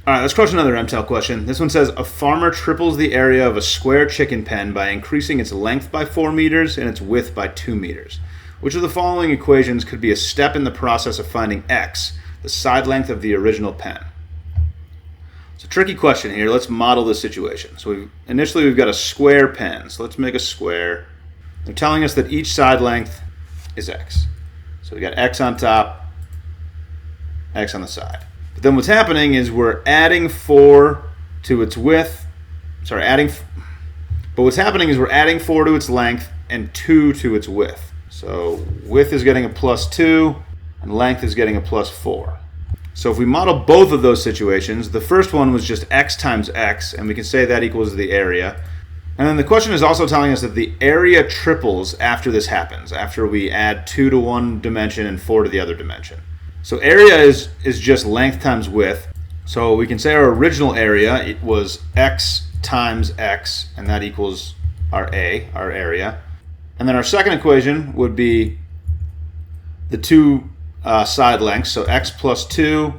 All right, let's crush another Mtel question. This one says, a farmer triples the area of a square chicken pen by increasing its length by 4 meters and its width by 2 meters. Which of the following equations could be a step in the process of finding x, the side length of the original pen? It's a tricky question here. Let's model this situation. So initially we've got a square pen. So let's make a square. They're telling us that each side length is x. So we got x on top, x on the side. But then what's happening is we're adding 4 to its width. But what's happening is we're adding 4 to its length and 2 to its width. So width is getting a +2 and length is getting a +4. So if we model both of those situations, the first one was just x times x, and we can say that equals the area. And then the question is also telling us that the area triples after this happens, after we add 2 to one dimension and 4 to the other dimension. So area is just length times width. So we can say our original area, it was x times x, and that equals our A, our area. And then our second equation would be the two side lengths, so x plus 2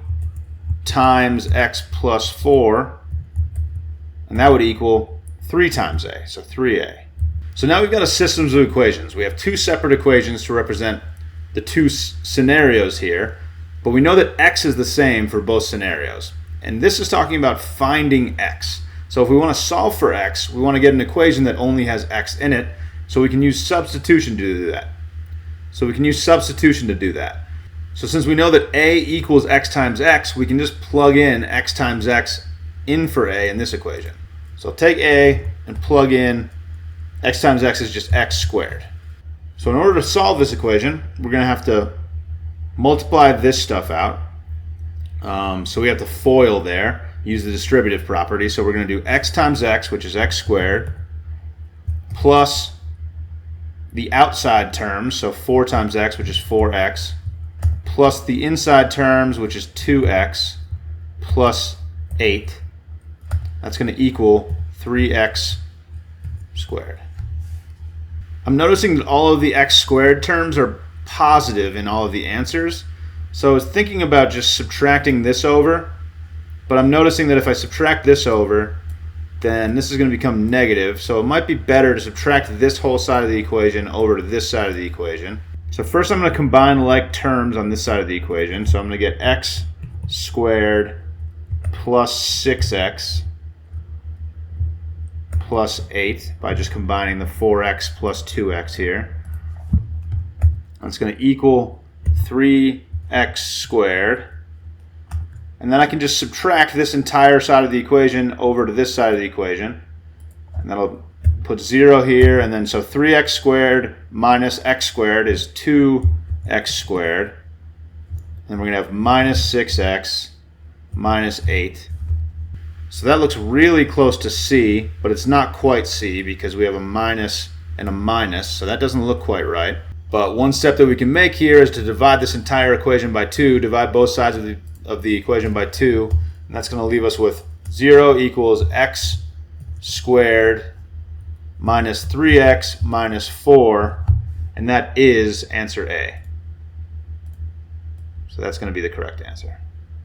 times x plus 4, and that would equal 3 times a, so 3a. So now we've got a system of equations. We have two separate equations to represent the two scenarios here, but we know that x is the same for both scenarios. And this is talking about finding x. So if we want to solve for x, we want to get an equation that only has x in it, so we can use substitution to do that. So since we know that a equals x times x, we can just plug in x times x in for a in this equation. So I'll take a and plug in x times x is just x squared. So in order to solve this equation, we're going to have to multiply this stuff out. So we have to FOIL there, use the distributive property. So we're going to do x times x, which is x squared, plus the outside terms, so 4 times x, which is 4x, plus the inside terms, which is 2x, plus 8. That's going to equal 3x squared. I'm noticing that all of the x squared terms are positive in all of the answers. So I was thinking about just subtracting this over, but I'm noticing that if I subtract this over, then this is going to become negative. So it might be better to subtract this whole side of the equation over to this side of the equation. So first I'm going to combine like terms on this side of the equation. So I'm going to get x squared plus 6x plus 8 by just combining the 4x plus 2x here. That's going to equal 3x squared. And then I can just subtract this entire side of the equation over to this side of the equation. And that'll put 0 here. And then so 3x squared minus x squared is 2x squared. And we're going to have minus 6x minus 8. So that looks really close to C, but it's not quite C because we have a minus and a minus. So that doesn't look quite right. But one step that we can make here is to divide this entire equation by 2, divide both sides of the equation by 2, and that's going to leave us with 0 equals x squared minus 3x minus 4, and that is answer A. So that's going to be the correct answer.